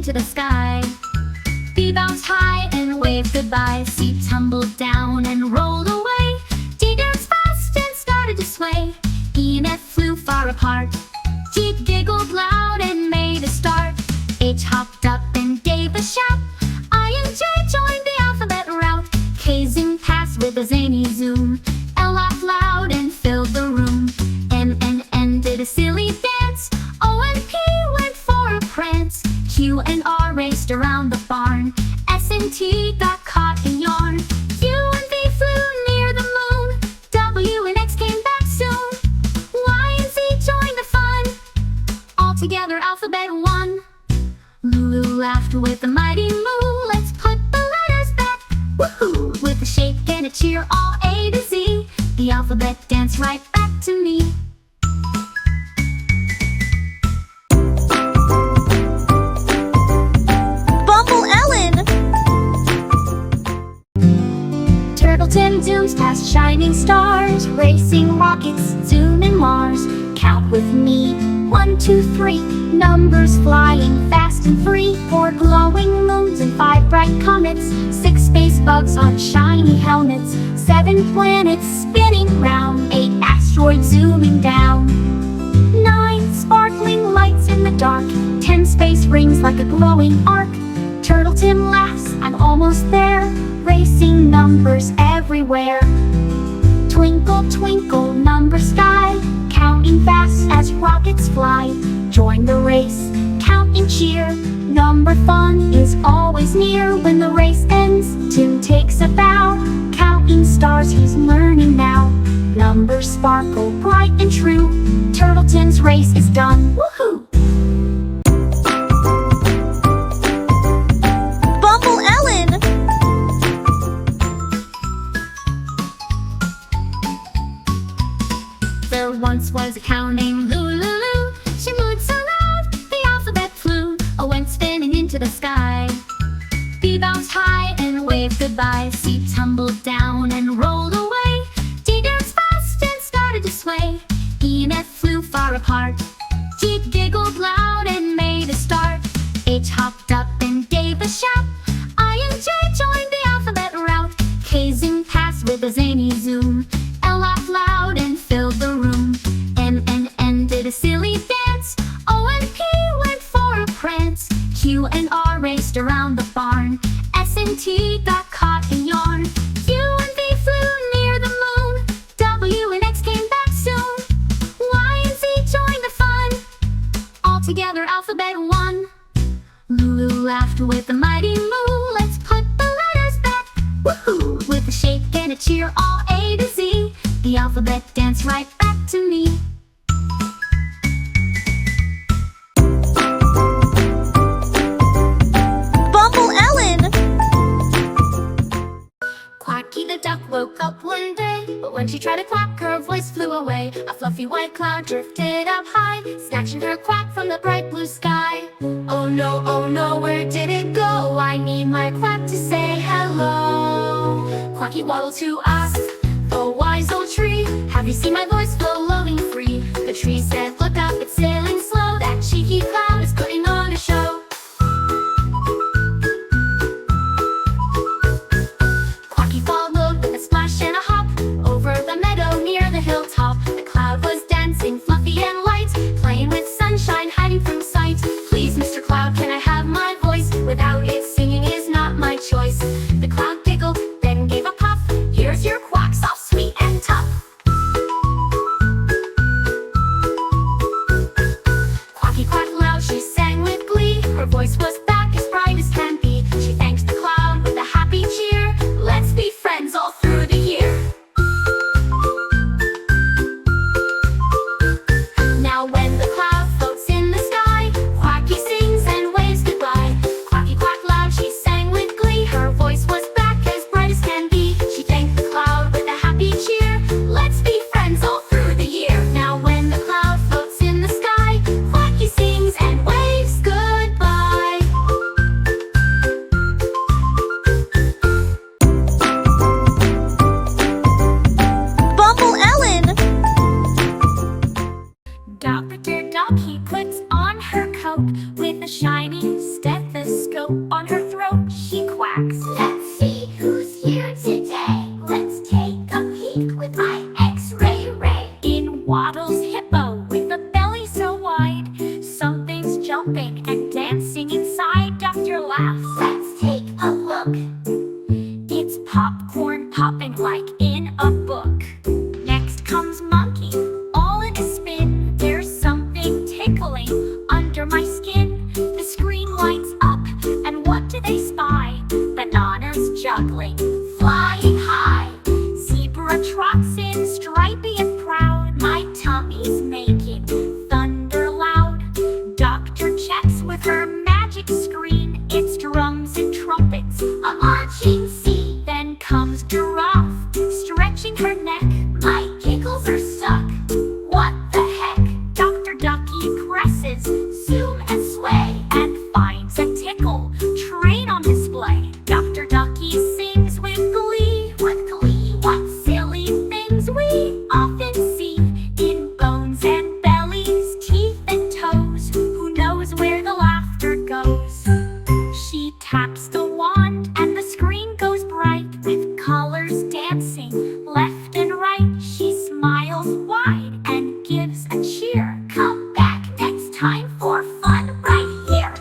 into the sky. B bounced high and waved goodbye. C tumbled down and rolled away. D danced fast and started to sway. E and F flew far apart. G giggled loud and made a start. H hopped up and gave a shout. I and J joined the alphabet route. K zoomed past with a zany zoom. L laughed loud and filled the room. N did a silly dance. O and P went for a prance. Q and R raced around the barn. S and T got caught in yarn. U and V flew near the moon. W and X came back soon. Y and Z joined the fun. All together alphabet one. Lulu laughed with a mighty moo. Let's put the letters back. Woohoo! With a shake and a cheer, all A to Z. The alphabet danced right back to me. Tim zooms past shining stars, racing rockets, zooming Mars. Count with me, 1, 2, 3. Numbers flying fast and free. 4 glowing moons and 5 bright comets. 6 space bugs on shiny helmets. 7 planets spinning round. 8 asteroids zooming down. 9 sparkling lights in the dark. 10 space rings like a glowing arc. Turtle Tim laughs, I'm almost there. Racing numbers everywhere. Twinkle, twinkle, number sky. Counting fast as rockets fly. Join the race, count and cheer. Number fun is always near. When the race ends, Tim takes a bow. Counting stars, he's learning now. Numbers sparkle bright and true. Turtle Tim's race is done. Woohoo! Once was a counting Lulu. She moved so loud, the alphabet flew. O went spinning into the sky. B bounced high and waved goodbye. C tumbled down and rolled away. D danced fast and started to sway. E and F flew far apart. G giggled loud and made a start. H hopped up and gave a shout. I and J joined the alphabet route. K zoomed past with a zany zoom. L laughed loud and filled the room. N did a silly dance. O and P went for a prance. Q and R raced around the barn. S and T got caught in yarn. U and V flew near the moon. W and X came back soon. Y and Z joined the fun. All together alphabet one. Lulu laughed with a mighty moo. Let's put the letters back. Woohoo! With a shake and a cheer, all A to Z. The alphabet danced right back to me. Quacky the duck woke up one day, but when she tried to quack, her voice flew away. A fluffy white cloud drifted up high, snatching her quack from the bright blue sky. Oh no, where did it go? I need my quack to say hello. Quacky waddled to ask the wise old tree, have you seen my voice floating free? The tree said, look up, it's sailing slow. That cheeky cloud is putting on a show. Quacky followed with a splash and a hop over the meadow near the hilltop. The cloud was dancing, fluffy and light, playing with sunshine, hiding from sight. Please, Mr. Cloud, can I have my voice? Without it, singing is not my choice. The cloud giggled, then gave a puff. Here's your quack, soft, sweet, and tough. Quacky quack loud, she sang with glee. Her voice was back as bright as can be. She thanked the cloud with a happy cheer. Let's be friends all through the year. Now when the cloud floats in the sky, Quacky sings and waves goodbye. Quacky quack loud, she sang with glee. Her voice was back as bright as can be. She thanked the cloud with a happy cheer. Let's be friends all through the year. Now when the cloud floats in the sky, Quacky sings and waves goodbye. jumping and dancing inside Dr. Laughs. Let's take a look. It's popcorn popping like in a book. Next comes Monkey, all in a spin. There's something tickling under my skin. The screen lights up, and what do they spy? Bananas juggling, flying high. Zebra trots in, stripy and proud. My tummy's making thunder loud. Doctor checks with her magic screen. It's drums and trumpets, a marching scene. Then comes Giraffe, stretching her neck. My giggles are stuck. What the heck? Dr. Ducky presses, zoom and sway, and finds a tickle train on display. Dr. Ducky sings with glee. What silly things we often see in bones and bellies, teeth and toes. Who knows where the laughter goes? She taps the wand and the screen goes bright with colors dancing left and right. She smiles wide and gives a cheer. Come back next time for fun right here.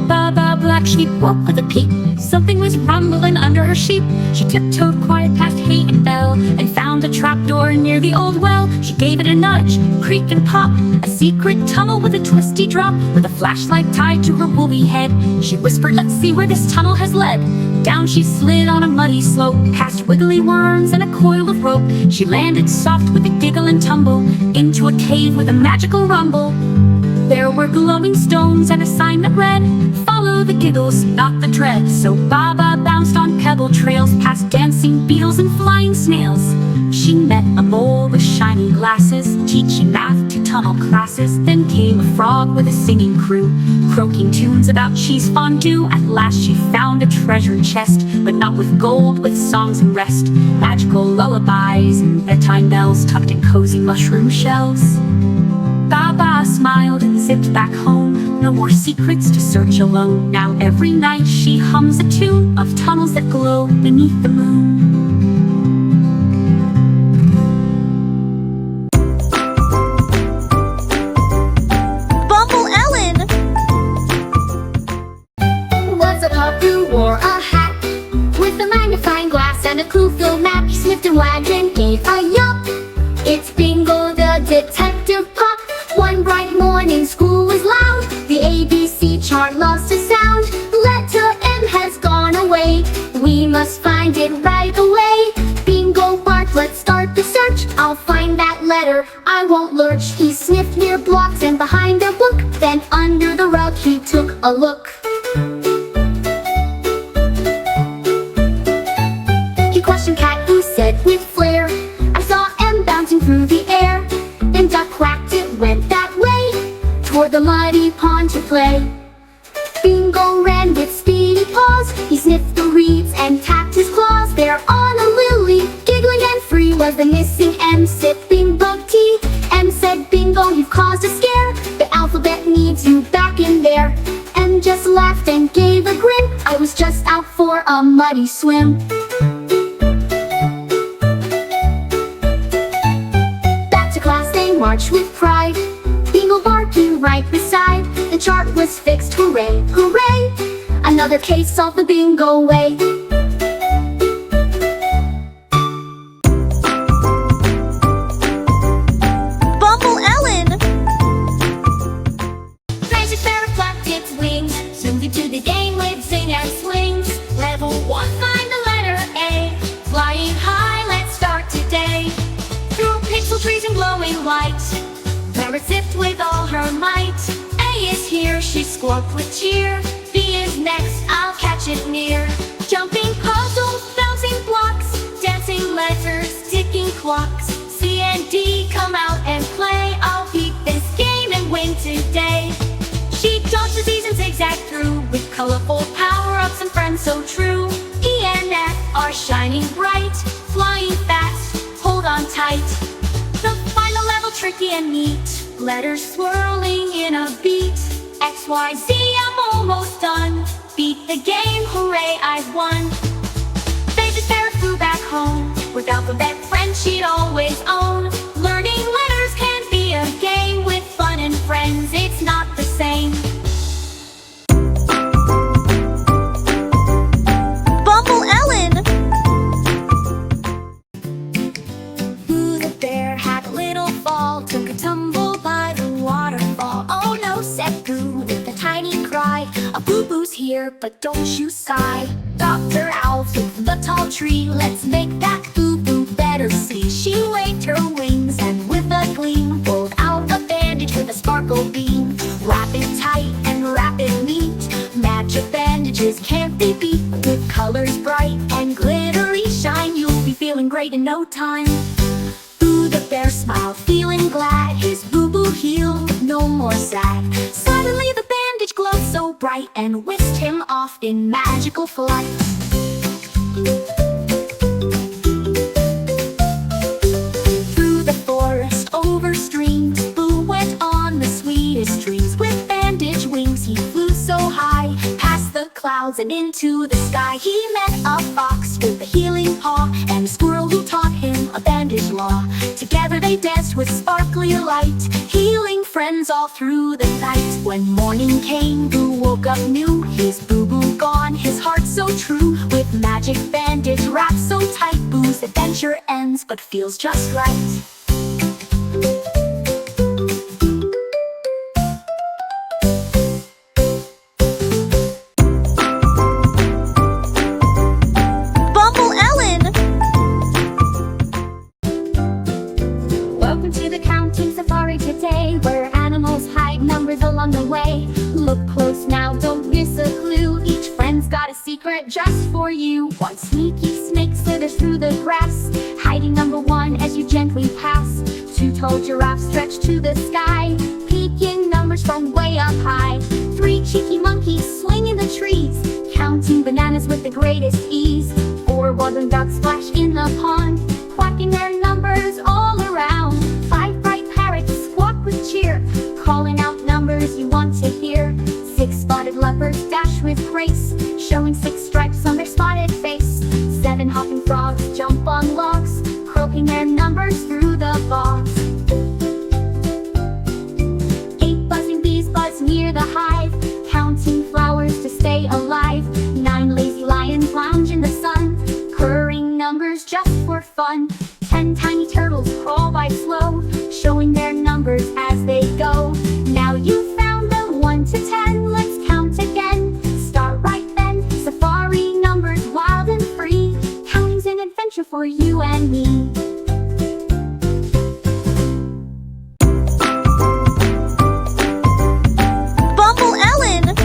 Baba Black Sheep woke with a peep. Something was rumbling under her sheep. She tiptoed quiet past hay and bell and found a trapdoor near the old well. She gave it a nudge, creak and pop. A secret tunnel with a twisty drop, with a flashlight tied to her woolly head. She whispered, "Let's see where this tunnel has led." Down she slid on a muddy slope, past wiggly worms and a coil of rope. She landed soft with a giggle and tumble into a cave with a magical rumble. There were glowing stones and a sign that read, "Follow the giggles, not the dread." So Baba bounced on pebble trails, past dancing beetles and flying snails. She met a mole with shiny glasses, teaching math to tunnel classes. Then came a frog with a singing crew, croaking tunes about cheese fondue. At last she found a treasure chest, but not with gold, with songs and rest. Magical lullabies and bedtime bells tucked in cozy mushroom shells. Baba smiled and zipped back home. No more secrets to search alone. Now every night she hums a tune of tunnels that glow beneath the moon. Bumble Ellen! Was a pup who wore a hat with a magnifying glass and a clue-filled map. He sniffed and wagged and gave a yup. It's Bingo the detective pup. One bright morning school was loud. The ABC chart lost a sound. Letter M has gone away. We must find it right away. Bingo barked, let's start the search. I'll find that letter, I won't lurch. He sniffed near blocks and behind a book. Then under the rug he took a look. He questioned Cat, who said with flair, "I saw M bouncing through the air." Then Duck quacked, it went that way, toward the muddy pond to play. Bingo ran with speedy paws. He sniffed the reeds and tapped his claws. There on a lily, giggling and free, was the missing M, sipping bug tea. M said, "Bingo, you've caused a scare. The alphabet needs you back in there." M just laughed and gave a grin. "I was just out for a muddy swim." March with pride, Bingo barking right beside. The chart was fixed, hooray, hooray! Another case solved the bingo way. Bumble Ellen! Magic Bear flapped its wings, zoomed into the game with zing and swings. Level 1, find the letter A. Flying high, let's start today. Through pixel trees and glowing light, Parrot zipped with all her might. A is here, she squawked with cheer. B is next, I'll catch it near. Jumping puzzles, bouncing blocks, dancing letters, ticking clocks. C and D, come out and play. I'll beat this game and win today. She dodged disease and zigzagged through, with colorful power-ups and friends so true. E and F are shining bright, flying fast, hold on tight. The final level tricky and neat, letters swirling in a beat. X, Y, Z, I'm almost done. Beat the game, hooray, I've won. They just flew back home with alphabet friends she'd always own. Learning letters can be a game with fun and friends, it's not the same. Bumble Ellen. Boo the bear had a little fall, took a tumble by the waterfall. Oh no, said Boo with a tiny cry, a boo-boo's here, but don't you sigh. Dr. Owl took the tall tree, let's make that boo-boo better see. She waved her wings and with a gleam pulled out a bandage with a sparkle beam. Wrap it tight and wrap it neat, magic bandages can't be beat. With colors bright and glittery shine, you'll be feeling great in no time. Boo the bear smiled, feeling glad, his boo-boo healed, no more sad. Suddenly the bandage glowed so bright and whisked him off in magical flight. Through the forest, over streams, Boo went on the sweetest dreams. With bandage wings he flew so high, past the clouds and into the sky. He met a fox with a healing paw, and a squirrel who taught him a bandage law. Together they danced with sparkly light, healing friends all through the night. When morning came, Boo woke up new, his boo-boo gone, his heart so true. With magic bandage wrapped so tight, Boo's adventure ends but feels just right. Bumble Ellen. Welcome to the counting safari today, where animals hide numbers along the way. Look close now, don't miss a clue, each friend's got a secret just for you. One sneaky snake slithers through the grass, hiding number 1 as you gently pass. 2 tall giraffes stretch to the sky, peeking numbers from way up high. 3 cheeky monkeys swing in the trees, counting bananas with the greatest ease. 4 woodland ducks splash in the pond, quacking their numbers all around. 5 bright parrots squawk with cheer, calling out numbers you want to hear. 6 spotted leopards dash with grace, showing 6 stripes on their spotted face. 7 hopping frogs jump on logs, croaking their numbers through the bogs. 8 buzzing bees buzz near the hive, counting flowers to stay alive. 9 lazy lions lounge in the sun, purring numbers just for fun. 10 tiny turtles crawl by slow, showing their numbers as they go. Now you've found the 1 to 10, let's count again. Start right then, safari numbers wild and free. Counting's an adventure for you and me. Bumble Ellen.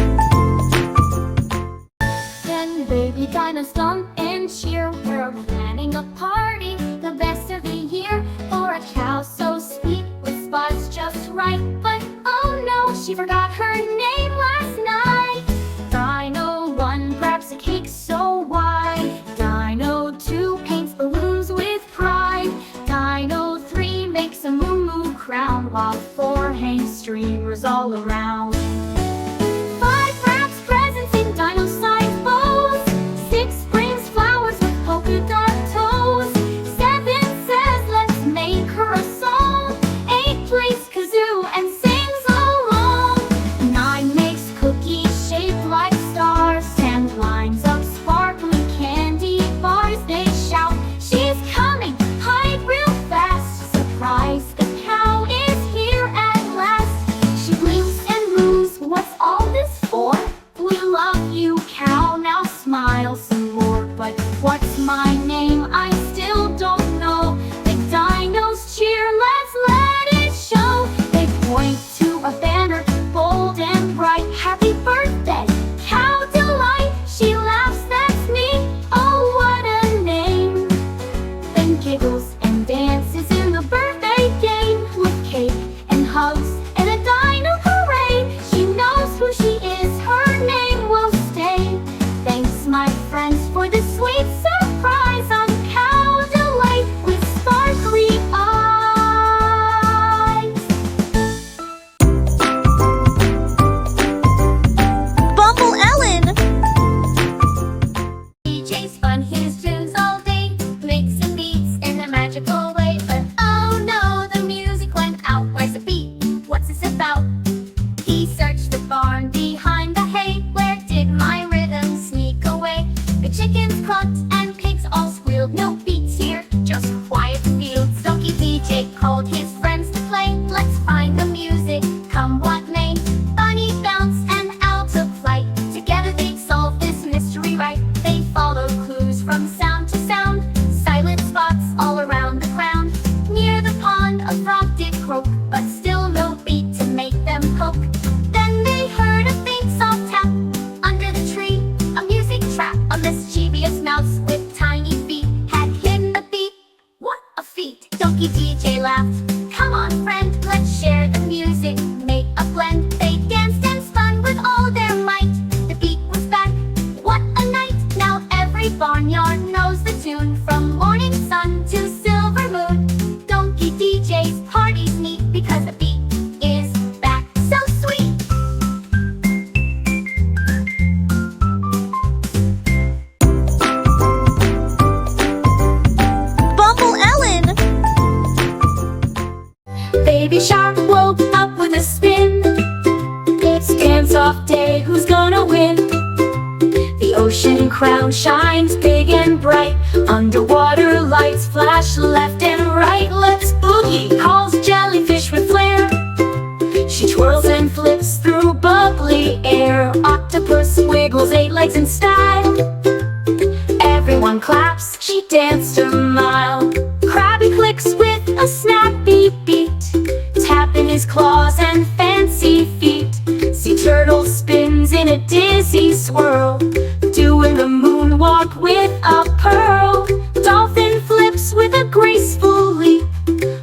Then baby dinah stomp and cheer, we're planning a party, the best of the year. For a cow so sweet with spots just right, but oh no, she forgot her name last night. Dino 1 grabs a cake so wide, Dino 2 paints balloons with pride, Dino 3 makes a moo-moo crown, while 4 hangs streamers all around. 5 wraps presents in dino-sized bows, 6 brings flowers with polka dot toes, 7 says let's make her a song, 8 plays kazoo and sings along, 9 makes cookies shaped like stars, and lines up sparkly candy bars. They shout, she's coming, hide real fast, surprise, the cow is here at last. She blinks and moves laugh. Come on, friend, let's share the music, make a blend. They danced and spun with all their might. The beat was back, what a night. Now every barnyard knows the tune. From morning sun to silver moon, donkey DJs parties meet, because the beat is back. So sweet. Bumble Ellen. Baby shark woke up with a spin. It's dance-off day, who's gonna win? The ocean crown shines big and bright. Underwater lights flash left and right. Let's boogie, calls jellyfish with flair. She twirls and flips through bubbly air. Octopus wiggles 8 legs in style. Everyone claps, she danced a mile. Krabby clicks with a snappy beat, tapping his claws and fancy feet. Sea turtle spins in a dizzy swirl, doing the moonwalk with a pearl. Dolphin flips with a graceful leap,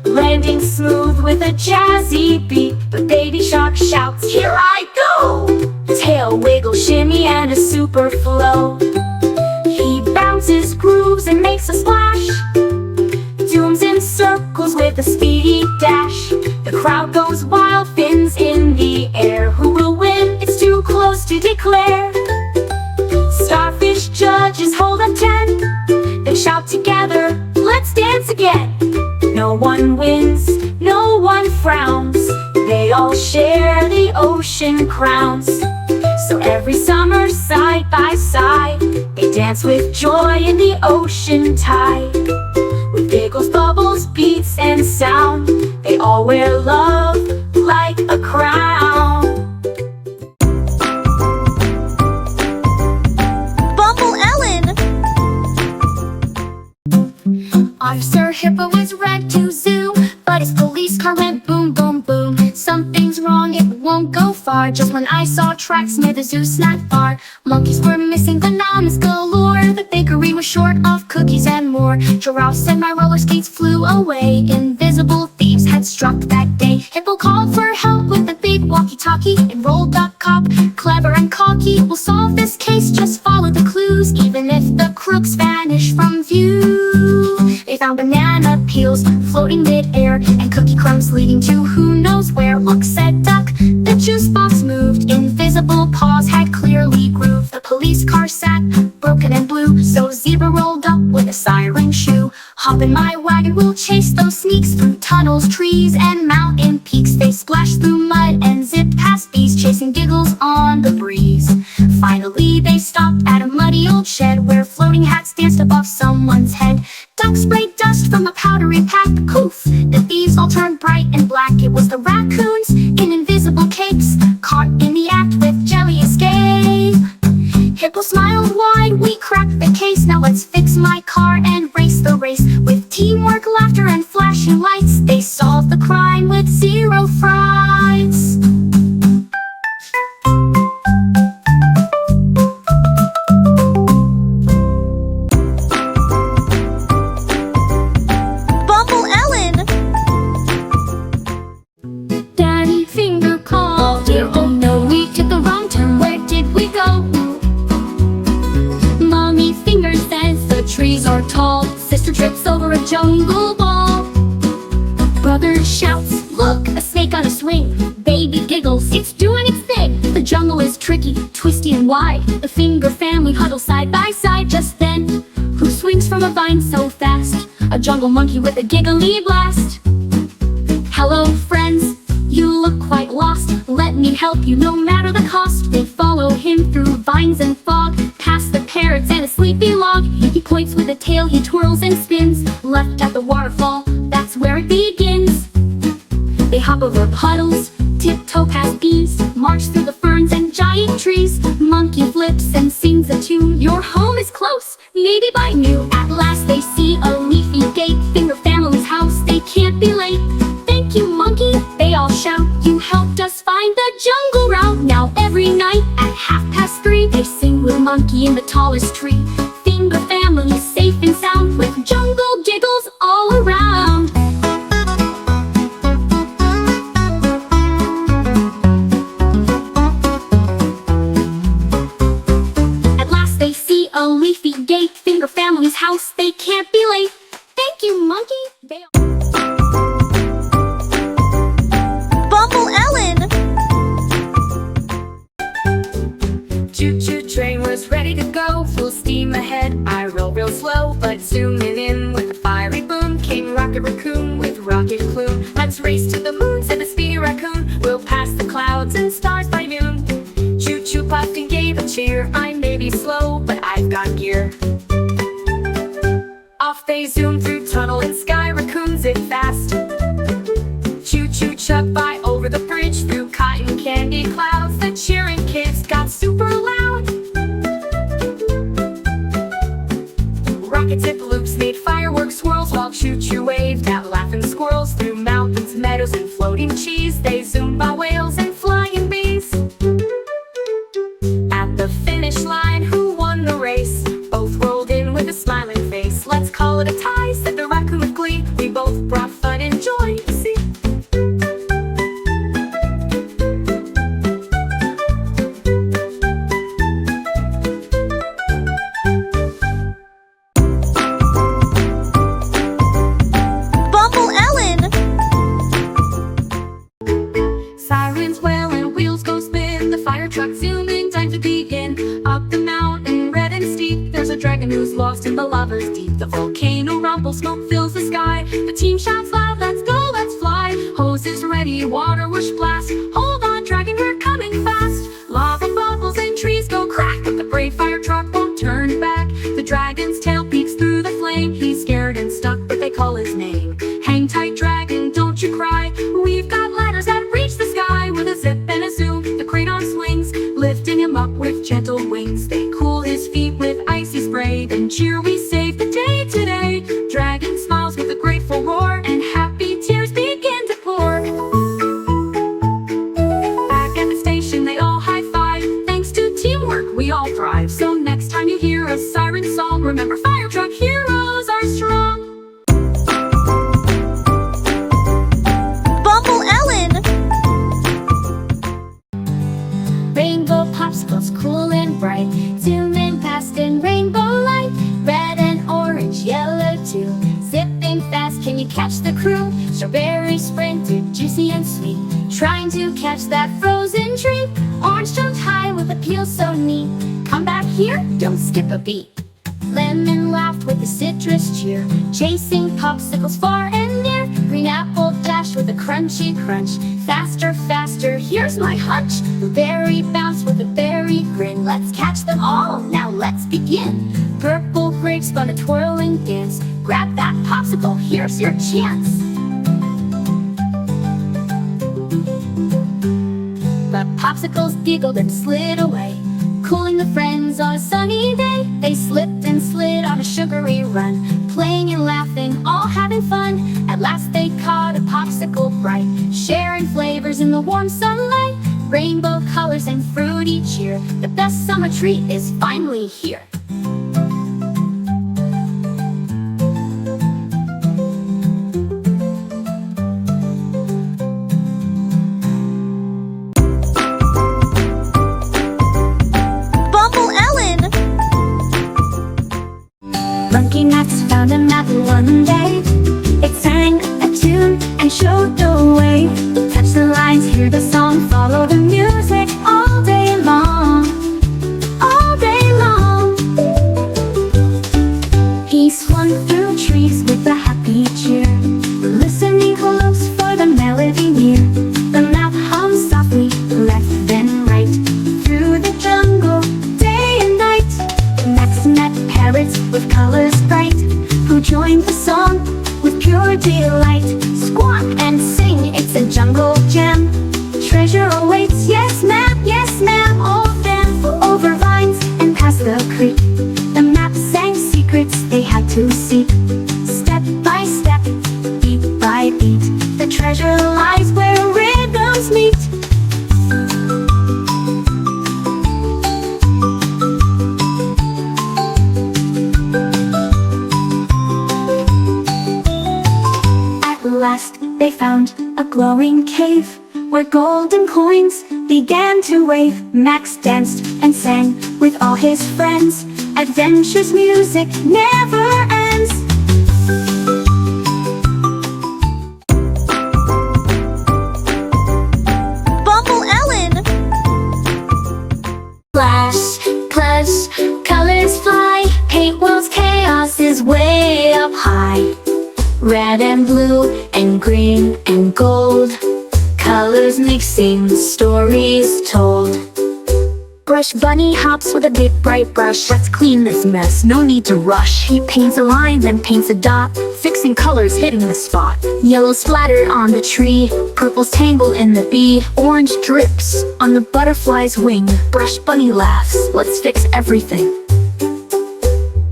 landing smooth with a jazzy beat. But baby shark shouts, here I go! Tail wiggle, shimmy, and a super flow. He bounces, grooves, and makes a splash, zooms in circles with a speedy dash. The crowd goes wild, fins in the air. Who will win? It's too close to declare. Starfish judges hold up 10, then shout together, let's dance again. No one wins, no one frowns, they all share the ocean crowns. So every summer, side by side, they dance with joy in the ocean tide. With giggles, bubbles, beats, and sound, they all wear love like a crown. Bumble Ellen. Officer Hippo was ready to zoom, but his police car went boom, boom, boom. Something's wrong, it won't go far. Just when I saw tracks near the zoo snack bar, monkeys were missing, bananas galore. The bakery was short of cookies and more. Giraffe said my roller skates flew away. Invisible thieves had struck that day. Hippo called for help with a big walkie-talkie. Enrolled a cop, clever and cocky. We'll solve this case, just follow the clues, even if the crooks vanish from view. They found banana peels floating mid-air, and cookie crumbs leading to who knows where. Look, said duck, the juice box moved. Invisible paws had clearly grooved. The police car sat broken and blue, so zebra rolled up with a siren shoe. Hop in my wagon, we'll chase those sneaks through tunnels, trees, and mountain peaks. They splashed through mud and zipped past bees, chasing giggles on the breeze. Finally they stopped at a muddy old shed, where floating hats danced above someone's head. Ducks sprayed dust from a powdery pack, poof! The thieves all turned bright and black. It was the raccoons in invisible capes, caught in the act with jelly escape. Hippo smiled wide, we cracked the case. Now let's fix my car and race the race. With teamwork, laughter, and flashing lights, they solved the crime with 0 frights. Bumble Ellen. Daddy finger called, dear, oh no, we took the wrong turn. Where did we go? Mommy finger says the trees are tall. Sister trips over a jungle ball. Brother shouts, look, a snake on a swing. Baby giggles, it's doing its thing. The jungle is tricky, twisty, and wide. The finger family huddle side by side. Just then, who swings from a vine so fast? A jungle monkey with a giggly blast. Hello, friends, you look quite lost. Let me help you, no matter the cost. They follow him through vines and fog, past the parrots and a sleepy log. He points with a tail, he twirls and spins. Left at the waterfall, that's where it begins. They hop over puddles, tiptoe past bees, march through the ferns and giant trees. Monkey flips and sings a tune. Your home is close, maybe by noon. At last they see a leafy gate, finger family's house, they can't be late. Thank you, monkey, they all shout. You helped us find the jungle route. Now every night at 3:30, they sing with monkey in the tallest tree. Finger family safe and sound, with jungle giggles all around. Let's race to the moon, said the speedy raccoon. We'll pass the clouds and stars by noon. Choo-choo puffed and gave a cheer. I may be slow, but I've got gear. Off they zoom through tunnel and sky, raccoons it fast. Choo-choo chugged by over the bridge, through cotton candy clouds. The cheering kids got super loud. Rocket tip loops made fireworks swirls, while choo-choo waved at laughing squirrels. Through mountains, meadows, and floating cheese, they zoomed by whales and flying bees. At the finish line, who won the race? Both rolled in with a smiling face. Let's call it a tie, said the raccoon with glee. We both brought fun and joy, you see. Bumble Ellen. Sirens wail and wheels go spin. The fire truck zooming, time to begin. Up the mountain, red and steep, there's a dragon who's lost in the lava's deep. The volcano rumble, smoke fills the sky. The team shouts loud, let's go, let's fly. Hoses ready, water whoosh blast. Hold on, dragon, we're coming fast. Lava bubbles and trees go crack, but the brave fire truck won't turn back. The dragon's tail peeks through the flame. He's scared and stuck, but they call his name. Hang tight, dragon, don't you cry. We've got ladders that reach the sky. With a zip and a zoom, the crayon swings, lifting him up with gentle wings. They cool his feet with icy spray, then cheer, we save the day today. Dragon smiles with a grateful roar, and happy tears begin to pour. Back at the station, they all high-five. Thanks to teamwork, we all thrive. So next time you hear a siren song, remember fire truck heroes are strong. Bumble Ellen. Rainbow popsicles, cool and bright, zooming past in rainbow light. Red and orange, yellow too, zipping fast, can you catch the crew? Strawberry sprinted, juicy and sweet, trying to catch that frozen treat. Orange jumped high with a peel so neat, come back here, don't skip a beat. Lemon laughed with a citrus cheer, chasing popsicles far and near. Green apple dashed with a crunchy crunch, faster, faster, here's my hunch. Blueberry bounced with a berry grin, let's catch them all, now let's begin. Purple grape spun a twirling dance, grab that popsicle, here's your chance. But popsicles giggled and slid away, cooling the friends on a sunny day. They slipped and slid on a sugary run, playing and laughing, all having fun. At last they caught a popsicle bright, sharing flavors in the warm sunlight. Rainbow colors and fruity cheer, the best summer treat is finally here. Bumble Ellen. Monkey Max found a map one day. It sang a tune and showed the way. Touch the lines, hear the song, follow the music all day long. All day long. He swung through trees with a happy cheer, listening close for the melody near. The map hums softly, left then right, through the jungle, day and night. Max met parrots with colors bright, who joined the song with pure delight. Squawk and sing, it's a jungle jam. Treasure awaits, yes ma'am. All of them flew over vines and past the creek. The map sang secrets they had to seek. Step by step, beat by beat, the treasure lies where rhythms meet. At last they found a glowing cave, where golden coins began to wave. Max danced and sang with all his friends. Adventure's music never ends. Bumble Ellen. Flash, plush, colors fly, paint world's chaos is way up high. Red and blue and green and gold. sing, stories told. Brush bunny hops with a big bright brush. Let's clean this mess, no need to rush. He paints a line, then paints a dot, fixing colors, hitting the spot. Yellow splattered on the tree, purple's tangled in the bee, orange drips on the butterfly's wing. Brush bunny laughs, let's fix everything.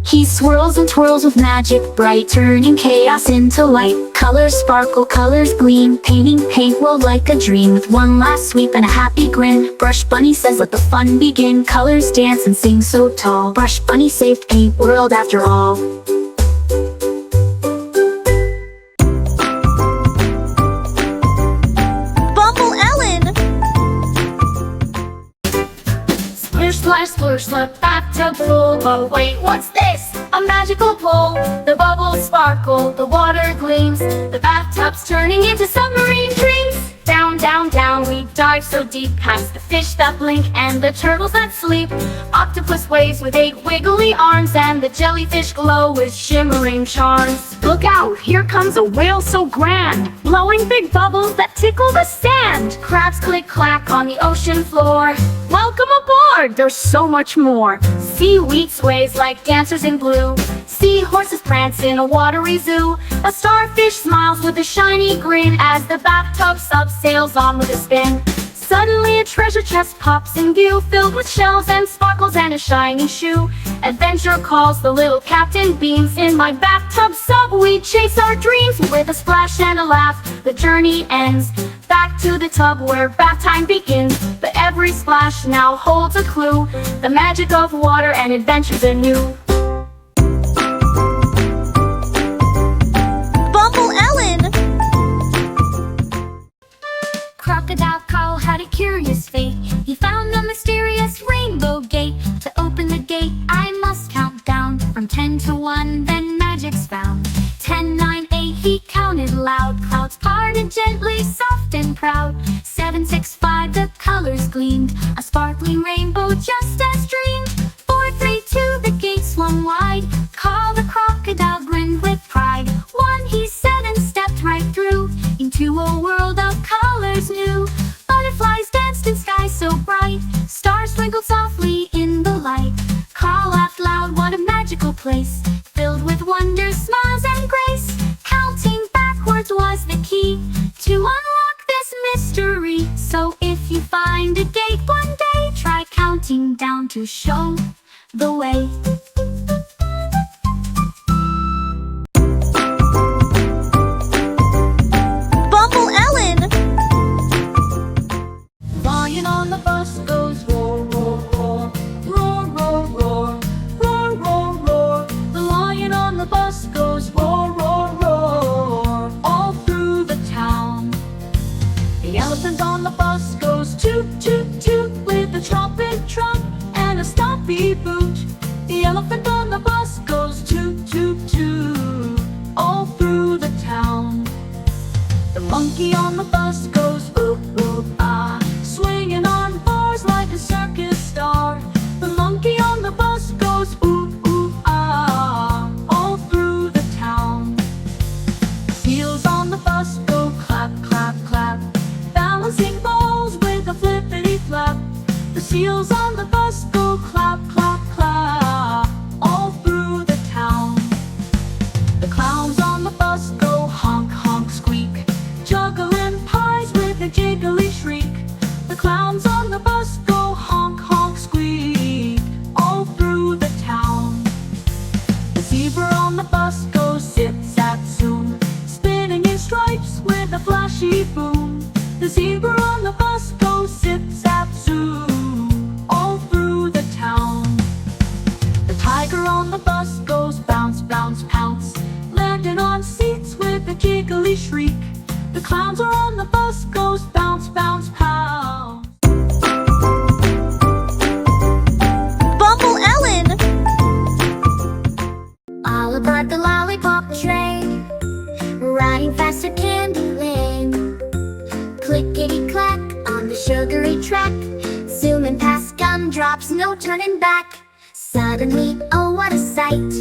He swirls and twirls with magic bright, turning chaos into light. Colors sparkle, colors gleam, painting paint world like a dream. With one last sweep and a happy grin, Brush Bunny says let the fun begin. Colors dance and sing so tall, Brush Bunny saved paint world after all. Bumble Ellen. Splish splash sploosh, the bathtub full. But wait, what's this? A magical pool. The bubbles sparkle, the water gleams, the bathtub's turning into submarine dreams. Down, down, down, we dive so deep, past the fish that blink and the turtles that sleep. Octopus waves with 8 wiggly arms, and the jellyfish glow with shimmering charms. Look out, here comes a whale so grand, blowing big bubbles that tickle the sand. Crabs click clack on the ocean floor. Welcome aboard, there's so much more. Seaweed sways like dancers in blue. Seahorses prance in a watery zoo. A starfish smiles with a shiny grin as the bathtub sub sails on with a spin. Suddenly a treasure chest pops in view, filled with shells and sparkles and a shiny shoe. Adventure calls, the little captain beams. In my bathtub sub we chase our dreams. With a splash and a laugh, the journey ends. Back to the tub where bath time begins. But every splash now holds a clue. The magic of water and adventures anew. Bumble Ellen. Crocodile Carl had a curious fate. He found a mysterious rainbow gate. To open the gate I must count down from 10 to 1, then magic's found. 10, 9, 8, he counted loud. Clouds parted gently, soft and proud. 7, 6, 5, the colors gleamed. A sparkling rainbow just as dreamed. 4, 3, 2, the gate swung wide. Carl the crocodile grinned with pride. 1, he said, and stepped right through into a world of colors new. Butterflies danced in sky so bright. Stars twinkled softly in the light. Carl laughed loud, what a magical place, filled with wonder, smiles, and grace. Counting backwards was the key to unlock this mystery. So if you find a gate one day, try counting down to show the way. Bumble Ellen. Lion on the bus goes roar, roar, roar, roar, roar, roar, roar, roar, roar. The lion on the bus goes roar, roar, roar, all through the town. The elephant on the bus goes toot, toot, toot, with a trumpet trump and a stompy boot. The elephant on the bus goes toot, toot, toot, all through the town. The monkey on the bus goes oop, oop, ah, swinging on bars like a circus star. The monkey on the bus goes oop, oop, ah, all through the town. Seals on the bus go clap, clap, clap, balancing balls with a flippity flap. The seals on the bus go clap, clap, clap, all through the town. The clowns on the bus go honk, honk, squeak, juggling pies with a jiggly shriek. The clowns on the bus go honk, honk, squeak, all through the town. The zebra on the bus goes zip, zap, zoom, spinning in stripes with a flashy boom. The zebra on the bus goes zip, zap, zoom, all through the town. The tiger on the bus goes bounce, bounce, pounce, landing on seats with a jiggly shriek. The clowns are on the bus goes bounce, bounce, pounce. Bumble Ellen. All aboard the lollipop train, riding fast to Candy Lane. Clickety clack on the sugary track, zooming past gumdrops, no turning back. Suddenly, oh what a sight,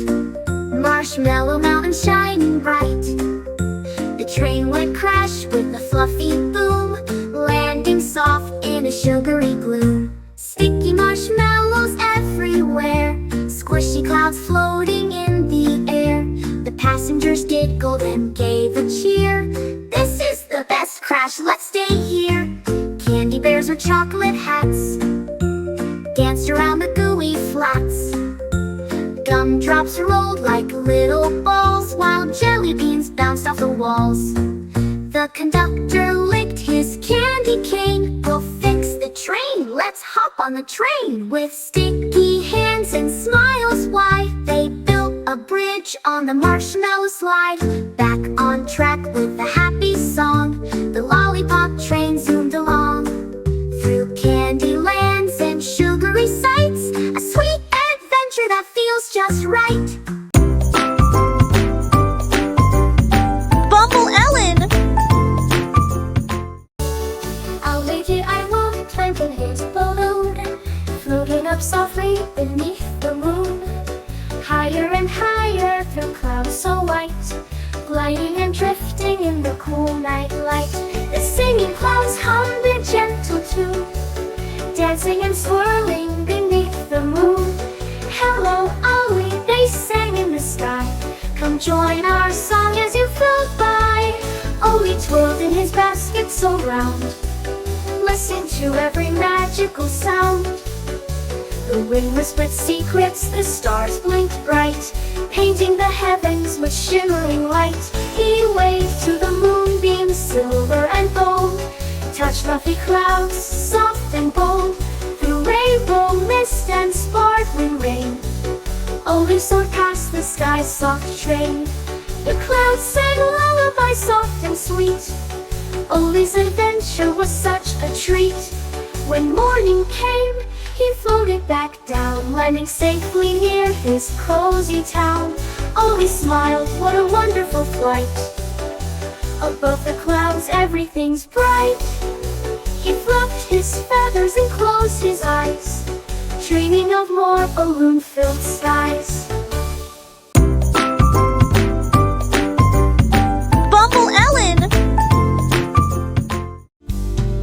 Marshmallow Mountain shining bright. The train went crash with a fluffy boom, landing in a sugary glue. Sticky marshmallows everywhere, squishy clouds floating in the air. The passengers giggled and gave a cheer. This is the best crash, let's stay here. Candy bears with chocolate hats danced around the gooey flats. Gumdrops rolled like little balls, while jelly beans bounced off the walls. The conductor licked his candy cane. We'll fix the train, let's hop on the train. With sticky hands and smiles wide, they built a bridge on the marshmallow slide. Back on track with a happy song, the lollipop train zoomed along. Through candy lands and sugary sights, a sweet adventure that feels just right. Bumble Ellen. I'll make it, I won't twinkle his balloon, floating up softly beneath the moon. Higher and higher through clouds so white, gliding and drifting in the cool night light. The singing clouds hummed a gentle tune, dancing and swirling beneath the moon. Hello, Ollie, they sang in the sky. Come join our song as you float by. Ollie twirled in his basket so round, listen to every magical sound. The wind whispered secrets, the stars blinked bright, painting the heavens with shimmering light. He waved to the moonbeams, silver and gold, touched fluffy clouds, soft and bold. Through rainbow mist and sparkling rain, Ollie soared past the sky's soft train. The clouds sang lullabies soft and sweet. Ollie's adventure was such a treat. When morning came, he floated back down, landing safely near his cozy town. Ollie smiled, what a wonderful flight. Above the clouds, everything's bright. He fluffed his feathers and closed his eyes, dreaming of more balloon-filled skies. Bumble Ellen.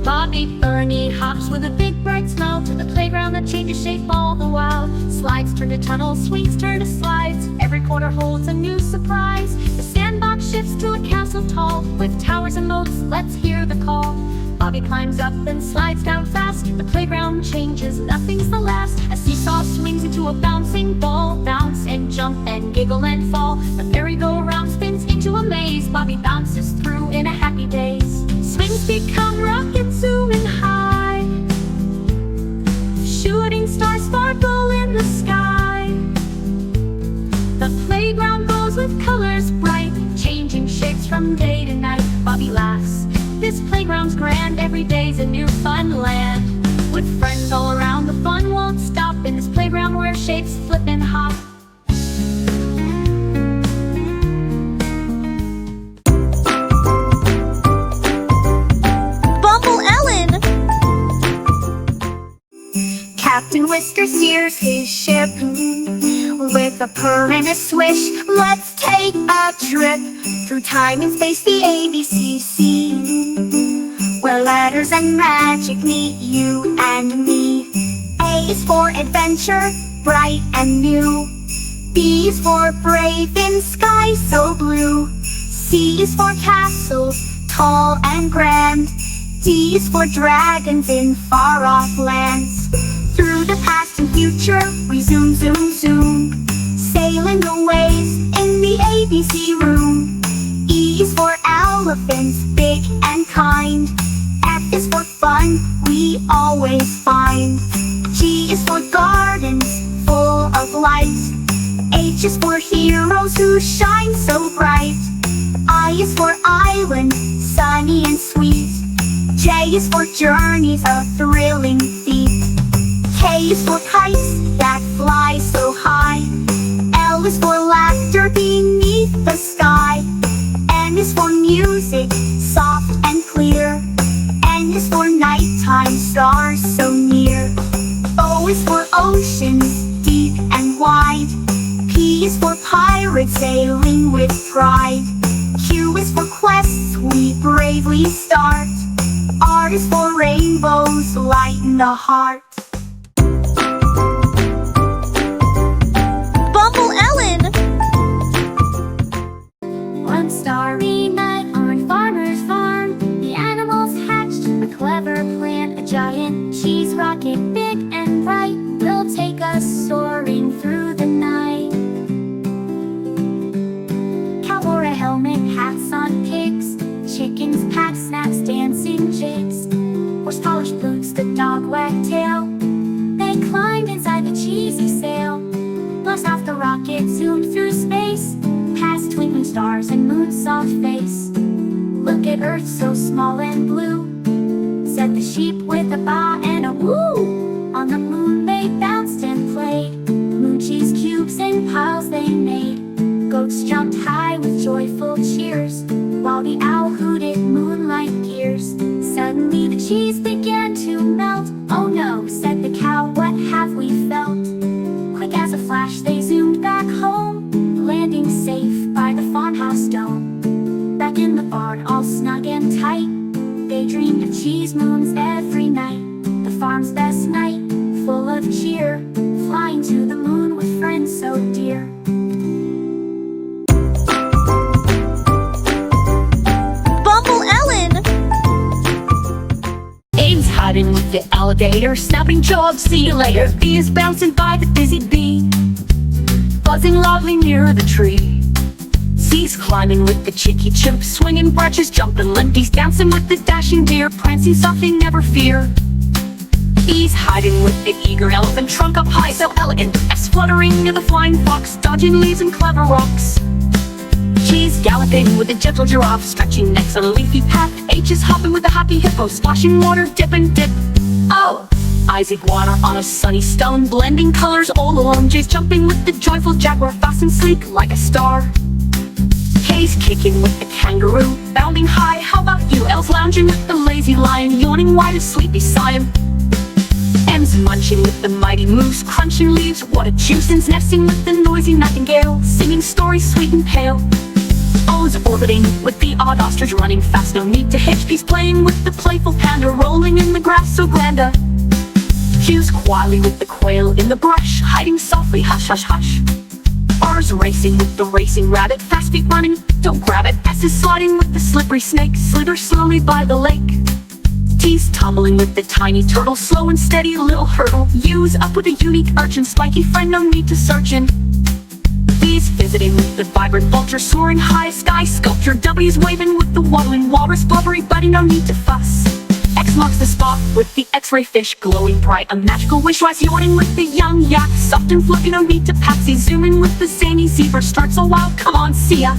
Bobby Bernie hops with a big bright smile to the playground that changes shape all the while. Slides turn to tunnels, swings turn to slides, every corner holds a new surprise. The sandbox shifts to a castle tall, with towers and moats, let's hear the call. Bobby climbs up and slides down fast, the playground changes, nothing's the last. A seesaw swings into a bouncing ball, bounce and jump and giggle and fall. The merry-go-round spins into a maze, Bobby bounces through in a happy daze. Swings become rockets zooming high, shooting stars sparkle in the sky. The playground glows with colors bright, changing shapes from day to night. Bobby laughs, this playground's grand, every day's a new fun land. With friends all around, the fun won't stop in this playground where shapes flip and hop. Bumble Ellen. Captain Whisker steers his ship with a purr and a swish. Let's take a trip through time and space, the ABCC, where letters and magic meet you and me. A is for adventure, bright and new. B is for brave in sky so blue. C is for castles, tall and grand. D is for dragons in far-off lands. Through the past and future, we zoom, zoom, zoom, sailing the waves in the ABC room. E is for elephants, big and kind. F is for fun, we always find. G is for gardens, full of light. H is for heroes who shine so bright. I is for island, sunny and sweet. J is for journeys, a thrilling feat. K is for kites that fly so high. L is for laughter beneath the sky. N is for music, soft and clear. N is for nighttime, stars so near. O is for oceans, deep and wide. P is for pirates sailing with pride. Q is for quests we bravely start. R heart is for rainbows, lighten the heart. Bumble Ellen. One starry night on farmer's farm, the animals hatched a clever plan. A giant cheese rocket, big and bright, will take us soaring through the night. Cowboy a helmet, hats on pigs, chickens pack snacks, dancing jigs. Horse polished boots, the dog wagged tail. They climbed inside the cheesy sail. Blast off the rocket, zoomed through space, past twinkling stars and moon's soft face. Look at Earth, so small and blue, said the sheep with a baa and a woo. On the moon they bounced and played, moon cheese cubes and piles they made. Goats jumped high with joyful cheers, while the owl hooted moonlight gears. Suddenly the cheese began to melt. Oh no, said the cow, what have we felt? Quick as a flash they zoomed back home, landing safe by the farmhouse dome. Back in the barn all snug and tight, they dreamed of cheese moons every night. The farm's best night, full of cheer, flying to the moon with friends so dear. Bumble Ellen. Abe's hiding with the alligator, snapping jobs, see you later. Bee is bouncing by the busy bee, buzzing loudly near the tree. C's climbing with the cheeky chimp, swinging branches, jumping limpies, dancing with the dashing deer, prancing softly, never fear. E's hiding with the eager elephant, trunk up high, so elegant. F's fluttering near the flying fox, dodging leaves and clever rocks. G's galloping with the gentle giraffe, stretching necks on a leafy path. H is hopping with the happy hippo, splashing water, dip and dip. Oh, I's iguana on a sunny stone, blending colors all alone. J's jumping with the joyful jaguar, fast and sleek like a star. K's kicking with the kangaroo, bounding high, how about you? L's lounging with the lazy lion, yawning wide as sleepy Siam. M's munching with the mighty moose, crunching leaves, what a juice. N's nesting with the noisy nightingale, singing stories sweet and pale. O's orbiting with the odd ostrich, running fast, no need to hitch. P's playing with the playful panda, rolling in the grass so granda. Q's quietly with the quail in the brush, hiding softly, hush hush hush. R's racing with the racing rabbit, fast feet running, don't grab it. S is sliding with the slippery snake, slither slowly by the lake. T's tumbling with the tiny turtle, slow and steady, little hurdle. U's up with a unique urchin, spiky friend, no need to search in. V's visiting with the vibrant vulture, soaring high, sky sculpture. W's waving with the waddling walrus, blubbery buddy, no need to fuss. X marks the spot with the X-ray fish, glowing bright, a magical wish rise, yawning with the young yak, soft and fluffy, no need to patsy. Zooming with the zany zebra, starts a wild, come on, see ya.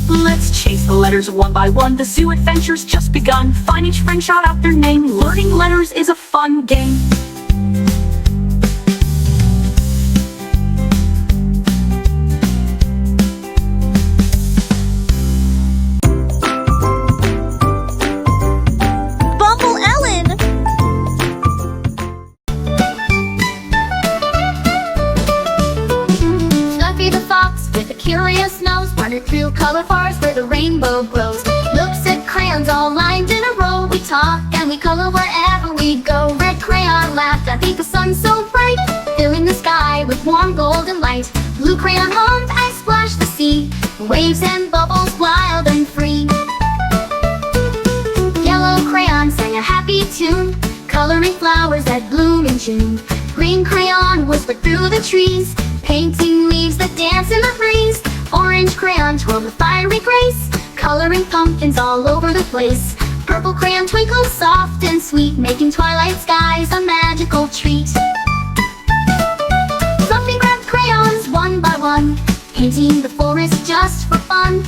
Let's chase the letters one by one, the zoo adventure's just begun. Find each friend, shout out their name, learning letters is a fun game. Bumble Ellen. Fluffy the fox with a curious nose wandered through color forests where the rainbow grows. Looks at crayons all lined in a row. We talk and we color wherever we go. Red crayon laughed, I think the sun's so bright, filling the sky with warm golden light. Blue crayon hummed, I splashed the sea, waves and bubbles wild and free. Yellow crayon sang a happy tune, coloring flowers that bloom in June. Green crayon whispered through the trees, painting leaves that dance in the breeze. Orange crayon twirled with fiery grace, coloring pumpkins all over the place. Purple crayon twinkled soft and sweet, making twilight skies a magical treat. Fluffy grabbed crayons one by one, painting the forest just for fun.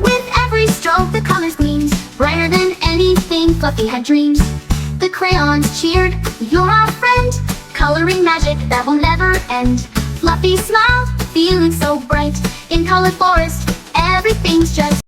With every stroke the colors gleamed, brighter than anything Fluffy had dreamed. The crayons cheered, you're our friend, coloring magic that will never end. Fluffy smiled, feeling so bright, in colored forest, everything's just